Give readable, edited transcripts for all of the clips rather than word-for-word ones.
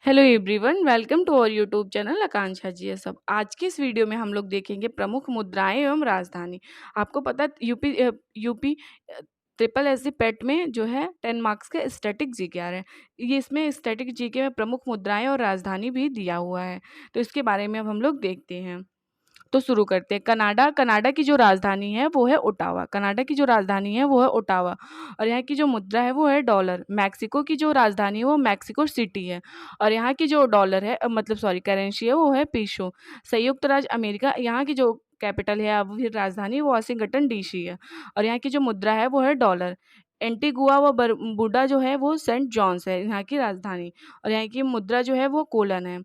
Hello everyone, welcome to our YouTube channel Akanksha ji सब। आज की इस वीडियो में हम लोग देखेंगे प्रमुख मुद्राएं एवं राजधानी। आपको पता है यूपी ट्रिपल एस सी पेट में जो है 10 मार्क्स के स्टैटिक जीके आ रहे हैं। ये इसमें स्टैटिक जीके में प्रमुख मुद्राएं और राजधानी भी दिया हुआ है, तो इसके बारे में अब हम लोग देखते हैं। तो शुरू करते हैं। कनाडा कनाडा की जो राजधानी है वो है ओटावा। कनाडा की जो राजधानी है वो है ओटावा और यहाँ की जो मुद्रा है वो है डॉलर। मैक्सिको की जो राजधानी है वो मैक्सिको सिटी है और यहाँ की जो डॉलर है मतलब सॉरी करेंसी है वो है पीसो। संयुक्त राज्य अमेरिका, यहाँ की जो कैपिटल है अब फिर राजधानी वो वाशिंगटन डीसी है और यहाँ की जो मुद्रा है वो है डॉलर। एंटीगुआ व बरबुडा जो है वो सेंट जॉन्स है यहाँ की राजधानी और यहाँ की मुद्रा जो है वो कोलन है।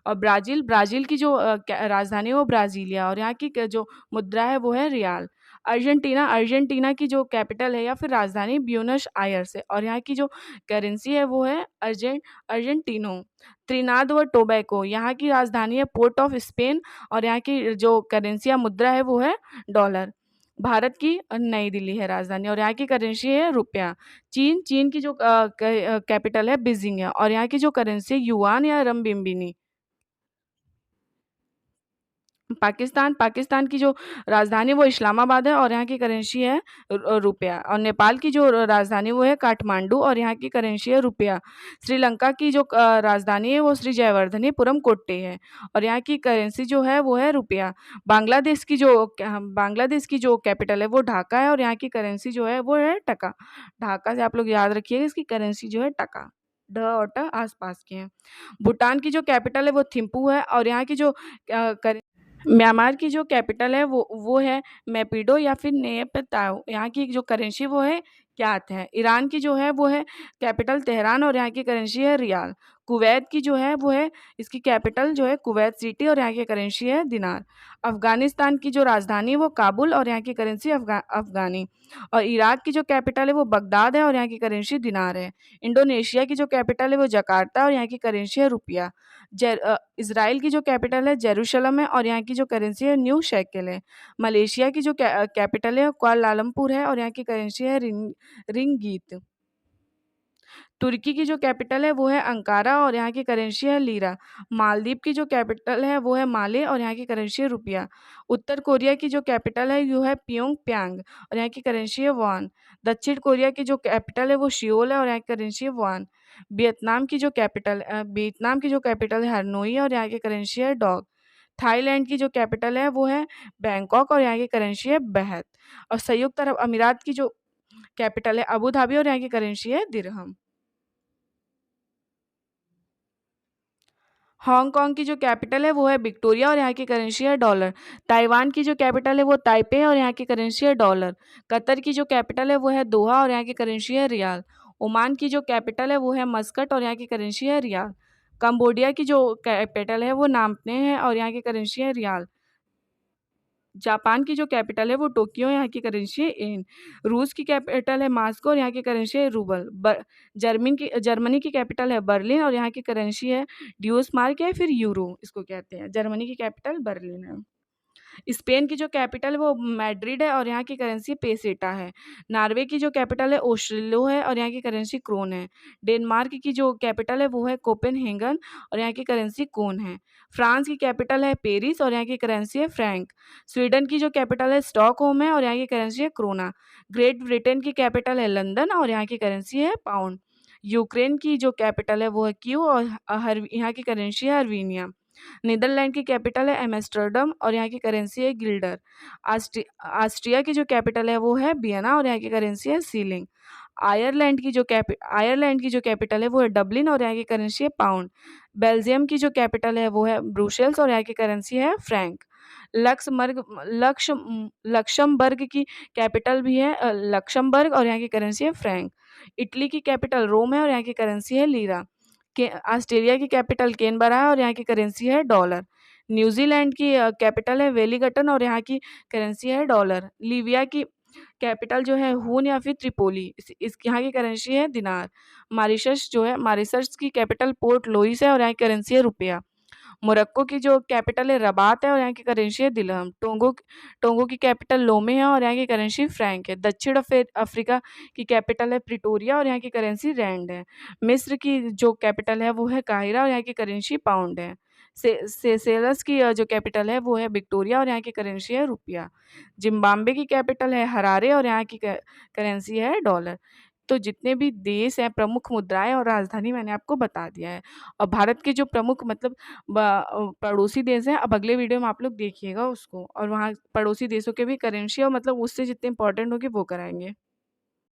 और ब्राज़ील ब्राज़ील की जो राजधानी है वो ब्राज़ीलिया और यहाँ की जो मुद्रा है वो है रियाल। अर्जेंटीना अर्जेंटीना की जो कैपिटल है या फिर राजधानी ब्यूनस आयर्स है और यहाँ की जो करेंसी है वो है अर्जेंटिनो। त्रिनाद व टोबैको, यहाँ की राजधानी है पोर्ट ऑफ स्पेन और यहाँ की जो करेंसी या मुद्रा है वो है डॉलर। भारत की नई दिल्ली है राजधानी और यहाँ की करेंसी है रुपया। चीन चीन की जो कैपिटल है बीजिंग है और यहाँ की जो करेंसी है युआन या रमबिम्बिनी। पाकिस्तान पाकिस्तान की जो राजधानी वो इस्लामाबाद है और यहाँ की करेंसी है रुपया। और नेपाल की जो राजधानी वो है काठमांडू और यहाँ की करेंसी है रुपया। श्रीलंका की जो राजधानी है वो श्री जयवर्धनीपुरम कोट्टे है और यहाँ की करेंसी जो है वो है रुपया। बांग्लादेश की जो कैपिटल है वो ढाका है और यहाँ की करेंसी जो है वो है टका। ढाका से आप लोग याद रखिएगा, इसकी करेंसी जो है टका। ढ और ट आसपास के हैं। भूटान की जो कैपिटल है वो थिम्पू है और यहाँ की जो म्यांमार की जो कैपिटल है वो है मैपिडो या फिर नेपताओ। यहाँ की जो करेंसी वो है क्यात है। ईरान की जो है वो है कैपिटल तेहरान और यहाँ की करेंसी है रियाल। कुवैत की जो है वो है, इसकी कैपिटल जो है कुवैत सिटी और यहाँ की करेंसी है दिनार। अफगानिस्तान की जो राजधानी वो काबुल और यहाँ की करेंसी अफगानी। और इराक की जो कैपिटल है वो बगदाद है और यहाँ की करेंसी दिनार है। इंडोनेशिया की जो कैपिटल है वो जकार्ता और यहाँ की करेंसी है रुपया। इसराइल की जो कैपिटल है जेरूशलम है और यहाँ की जो करेंसी है न्यू शेकेल है। मलेशिया की जो कैपिटल है कुआलालंपुर है और यहाँ की करेंसी है रिंगीत। तुर्की की जो कैपिटल है वो है अंकारा और यहाँ की करेंसी है लीरा। मालदीव की जो कैपिटल है वो है माले और यहाँ की करेंसी है रुपया। उत्तर कोरिया की जो कैपिटल है वो है प्योंग प्यांग और यहाँ की करेंसी है वॉन। दक्षिण कोरिया की जो कैपिटल है वो शियोल है और यहाँ की करेंसी है वॉन। वियतनाम की जो कैपिटल है हरनोई और यहाँ की करेंसी है डॉग। थाईलैंड की जो कैपिटल है वो है बैंकॉक और यहाँ की करेंसी है बेहत। और संयुक्त अरब अमीरात की जो कैपिटल है अबू धाबी और यहाँ की करेंसी है दिरहम। हांगकांग की जो कैपिटल है वो है विक्टोरिया और यहाँ की करेंसी है डॉलर। ताइवान की जो कैपिटल है वो ताइपे है और यहाँ की करेंसी है डॉलर। कतर की जो कैपिटल है वो है दोहा और यहाँ की करेंसी है रियाल। ओमान की जो कैपिटल है वो है मस्कट और यहाँ की करेंसी है रियाल। कंबोडिया की जो कैपिटल है वो नाम्पने है और यहाँ की करेंसी है रियाल। जापान की जो कैपिटल है वो टोक्यो, यहाँ की करेंसी है येन। रूस की कैपिटल है मास्को और यहाँ की करेंसी है रूबल। जर्मनी की कैपिटल है बर्लिन और यहाँ की करेंसी है ड्यूसमार्क या फिर यूरो इसको कहते हैं। जर्मनी की कैपिटल बर्लिन है। स्पेन की जो कैपिटल है वो मैड्रिड है और यहाँ की करेंसी पेसेटा है। नॉर्वे की जो कैपिटल है ओस्लो है और यहाँ की करेंसी क्रोन है। डेनमार्क की जो कैपिटल है वो है कोपेनहेगन और यहाँ की करेंसी कोन है। फ्रांस की कैपिटल है पेरिस और यहाँ की करेंसी है फ्रैंक। स्वीडन की जो कैपिटल है स्टॉकहोम है और यहाँ की करेंसी है क्रोना। ग्रेट ब्रिटेन की कैपिटल है लंदन और यहाँ की करेंसी है पाउंड। यूक्रेन की जो कैपिटल है वो है क्यू और यहाँ की करेंसी है हर्विनिया। नीदरलैंड की कैपिटल है एम्स्टर्डम और यहाँ की करेंसी है गिल्डर। ऑस्ट्रिया की जो कैपिटल है वो है वियना और यहाँ की करेंसी है सीलिंग। आयरलैंड की जो कैपिटल है वो है डबलिन और यहाँ की करेंसी है पाउंड। बेल्जियम की जो कैपिटल है वो है ब्रुसेल्स और यहाँ की करेंसी है फ्रैंक। लक्समबर्ग की कैपिटल भी है लक्समबर्ग और यहाँ की करेंसी है फ्रैंक। इटली की कैपिटल रोम है और यहाँ की करेंसी है लीरा। ऑस्ट्रेलिया की कैपिटल कैनबरा है और यहाँ की करेंसी है डॉलर। न्यूजीलैंड की कैपिटल है वेलिंगटन और यहाँ की करेंसी है डॉलर। लीबिया की कैपिटल जो है हून या फिर त्रिपोली, इस यहाँ की करेंसी है दिनार। मॉरिशस की कैपिटल पोर्ट लुइस है और यहाँ की करेंसी है रुपया। मोरक्को की जो कैपिटल है रबात है और यहाँ की करेंसी है दिरहम। टोंगो की कैपिटल लोमे है और यहाँ की करेंसी फ्रैंक है। दक्षिण अफ्रीका की कैपिटल है प्रिटोरिया और यहाँ की करेंसी रैंड है। मिस्र की जो कैपिटल है वो है काहिरा और यहाँ की करेंसी पाउंड है। सेशेल्स की जो कैपिटल है वो है विक्टोरिया और यहाँ की करेंसी है रुपया। जिम्बाब्वे की कैपिटल है हरारे और यहाँ की करेंसी है डॉलर। तो जितने भी देश हैं प्रमुख मुद्राएं और राजधानी मैंने आपको बता दिया है। और भारत के जो प्रमुख मतलब पड़ोसी देश हैं, अब अगले वीडियो में आप लोग देखिएगा उसको, और वहाँ पड़ोसी देशों के भी करेंसी और मतलब उससे जितने इंपॉर्टेंट होगी वो कराएंगे।